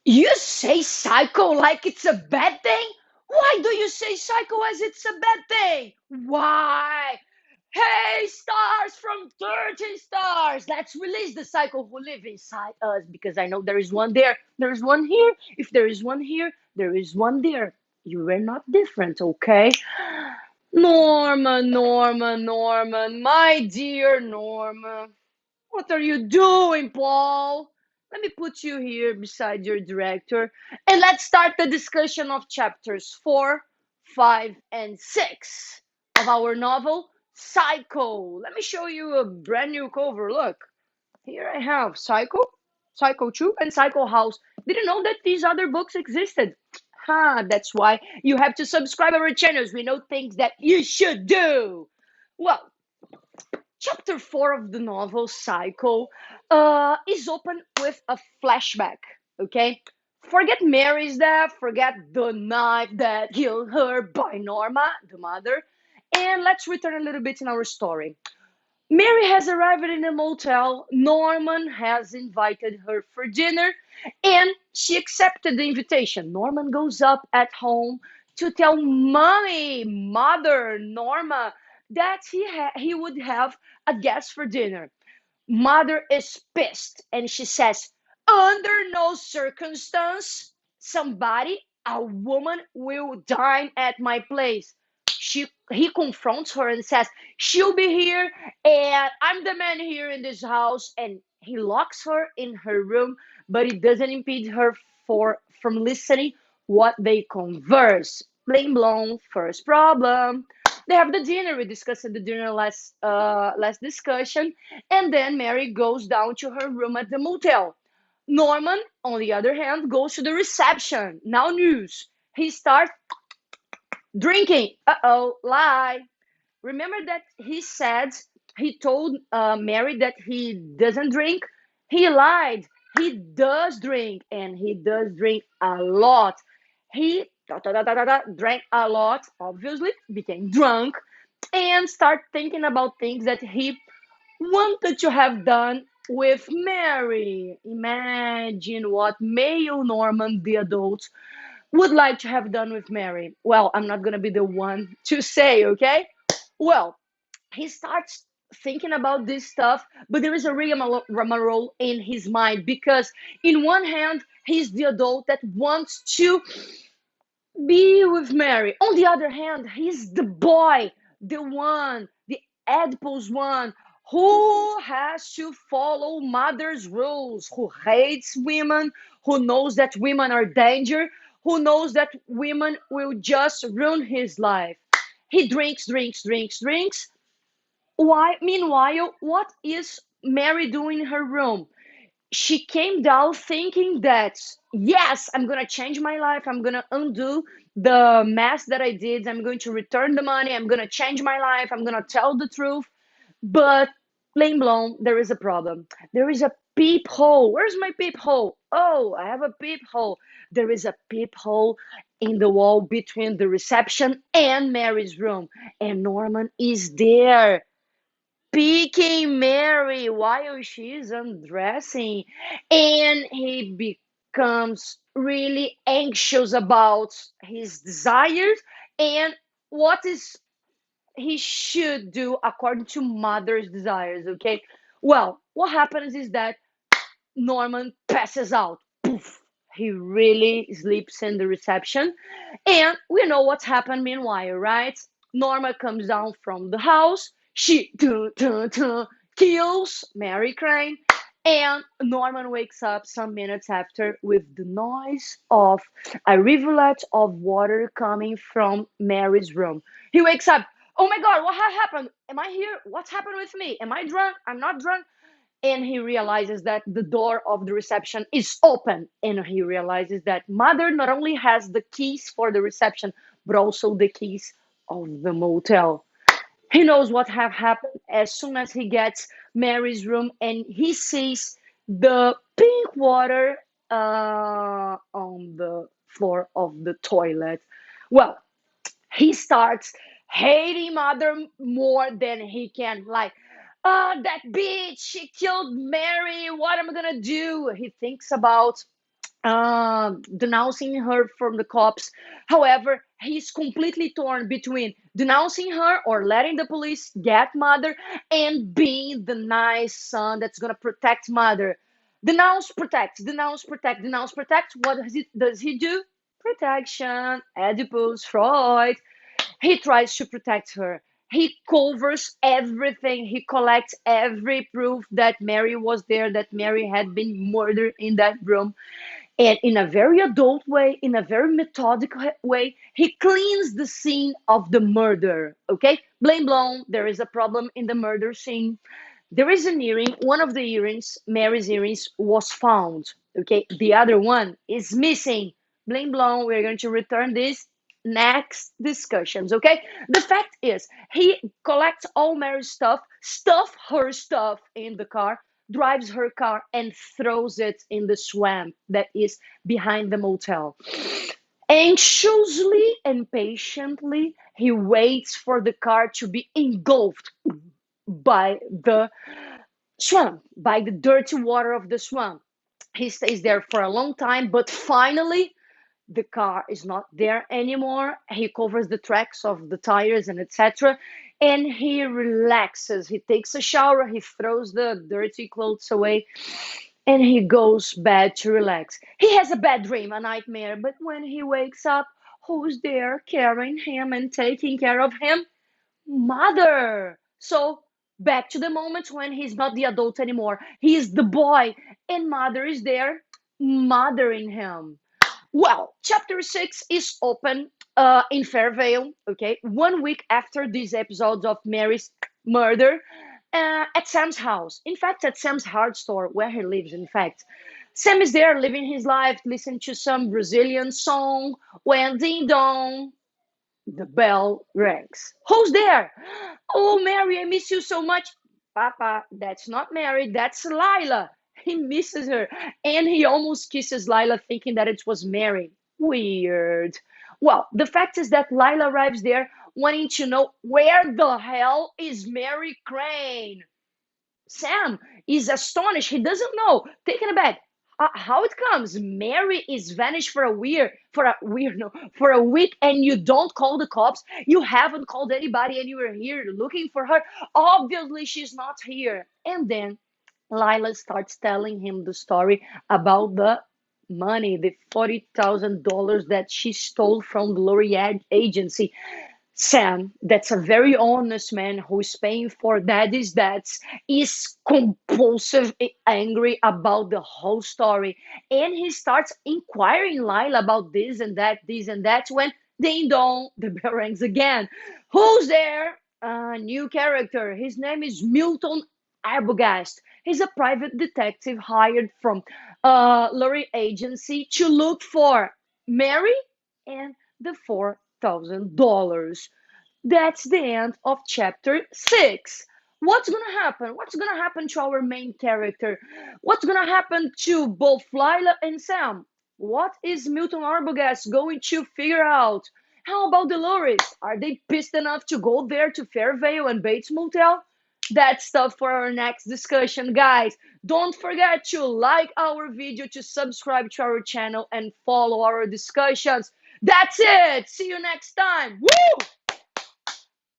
You say psycho like it's a bad thing? Why do you say psycho as it's a bad thing? Why? Hey, stars from 13 stars! Let's release the psycho who live inside us because I know there is one there, there is one here. If there is one here, there is one there. You are not different, okay? Norman, my dear Norma. What are you doing, Paul? Let me put you here beside your director and let's start the discussion of chapters 4, 5, and 6 of our novel, Psycho. Let me show you a brand new cover. Look, here I have Psycho, Psycho 2, and Psycho House. Didn't know that these other books existed. That's why you have to subscribe our channels. We know things that you should do. Well, chapter 4 of the novel Psycho is open with a flashback. Okay, forget Mary's death, forget the knife that killed her by Norma, the mother, and let's return a little bit in our story. Mary has arrived in a motel. Norman has invited her for dinner and she accepted the invitation. Norman goes up at home to tell mother Norma, that he would have a guest for dinner. Mother is pissed and she says, under no circumstance, somebody, a woman, will dine at my place. He confronts her and says, she'll be here, and I'm the man here in this house. And he locks her in her room, but it doesn't impede her from listening what they converse. Plain blown, first problem. They have the dinner. We discussed the dinner last discussion, and then Mary goes down to her room at the motel. Norman, on the other hand, goes to the reception. Now news. He starts drinking. Uh-oh, lie. Remember that he told Mary that he doesn't drink? He lied. He does drink, and he does drink a lot. He drank a lot, obviously, became drunk, and start thinking about things that he wanted to have done with Mary. Imagine what male Norman, the adult, would like to have done with Mary. Well, I'm not going to be the one to say, okay? Well, he starts thinking about this stuff, but there is a rigmarole in his mind because, in one hand, he's the adult that wants to be with Mary. On the other hand, he's the boy, the one, the Oedipus one, who has to follow mother's rules, who hates women, who knows that women are danger, who knows that women will just ruin his life. He drinks. Why? Meanwhile, what is Mary doing in her room? She came down thinking that, yes, I'm gonna change my life. I'm gonna undo the mess that I did. I'm going to return the money. I'm gonna change my life. I'm gonna tell the truth. But plain blown, there is a problem. There is a peephole. Where's my peephole? Oh, I have a peephole. There is a peephole in the wall between the reception and Mary's room, and Norman is there peeking Mary while she's undressing, and he becomes really anxious about his desires and what is he should do according to mother's desires. Okay, well, what happens is that Norman passes out. Poof. He really sleeps in the reception, and we know what's happened meanwhile, right? Norma comes down from the house. She kills Mary Crane, and Norman wakes up some minutes after with the noise of a rivulet of water coming from Mary's room. He wakes up. Oh my God, what happened? Am I here? What's happened with me? Am I drunk? I'm not drunk. And he realizes that the door of the reception is open, and he realizes that mother not only has the keys for the reception but also the keys of the motel. He knows what have happened as soon as he gets Mary's room and he sees the pink water on the floor of the toilet. Well, he starts hating mother more than he can. Like, that bitch, she killed Mary. What am I gonna do? He thinks about denouncing her from the cops. However, he's completely torn between denouncing her or letting the police get mother and being the nice son that's gonna protect mother. Denounce, protect, denounce, protect, denounce, protect. What does he do? Protection. Oedipus, Freud. He tries to protect her. He covers everything. He collects every proof that Mary was there, that Mary had been murdered in that room. And in a very adult way, in a very methodical way, he cleans the scene of the murder. Okay? Blame blown. There is a problem in the murder scene. There is an earring. One of the earrings, Mary's earrings, was found. Okay? The other one is missing. Blame blown. We're going to return this next discussions. Okay? The fact is, he collects all Mary's stuff her stuff in the car, drives her car, and throws it in the swamp that is behind the motel. Anxiously and patiently, he waits for the car to be engulfed by the swamp, by the dirty water of the swamp. He stays there for a long time, but finally, the car is not there anymore. He covers the tracks of the tires and etc. And he relaxes. He takes a shower, he throws the dirty clothes away, and he goes bed to relax. He has a bad dream, a nightmare, but when he wakes up, who's there carrying him and taking care of him? Mother. So back to the moment when he's not the adult anymore. He is the boy, and mother is there mothering him. Well, chapter 6 is open in Fairvale, okay, 1 week after these episodes of Mary's murder, at Sam's house. In fact, at Sam's hard store where he lives, in fact. Sam is there living his life, listening to some Brazilian song when ding dong, the bell rings. Who's there? Oh, Mary, I miss you so much. Papa, that's not Mary, that's Lila. He misses her, and he almost kisses Lila, thinking that it was Mary. Weird. Well, the fact is that Lila arrives there wanting to know where the hell is Mary Crane. Sam is astonished. He doesn't know. Taken aback. How it comes? Mary is vanished for a week, and you don't call the cops. You haven't called anybody, and you were here looking for her. Obviously, she's not here. And then Lila starts telling him the story about the money, the $40,000 that she stole from the L'Oreal agency. Sam, that's a very honest man who is paying for daddy's debts, is compulsive, angry about the whole story. And he starts inquiring Lila about this and that, when ding dong, the bell rings again. Who's there? A new character. His name is Milton Arbogast. He's a private detective hired from Lurie Agency to look for Mary and the $4,000. That's the end of chapter 6. What's gonna happen? What's gonna happen to our main character? What's gonna happen to both Lila and Sam? What is Milton Arbogast going to figure out? How about the Lorries? Are they pissed enough to go there to Fairvale and Bates Motel? That's stuff for our next discussion, guys. Don't forget to like our video, to subscribe to our channel, and follow our discussions. That's it. See you next time. Woo!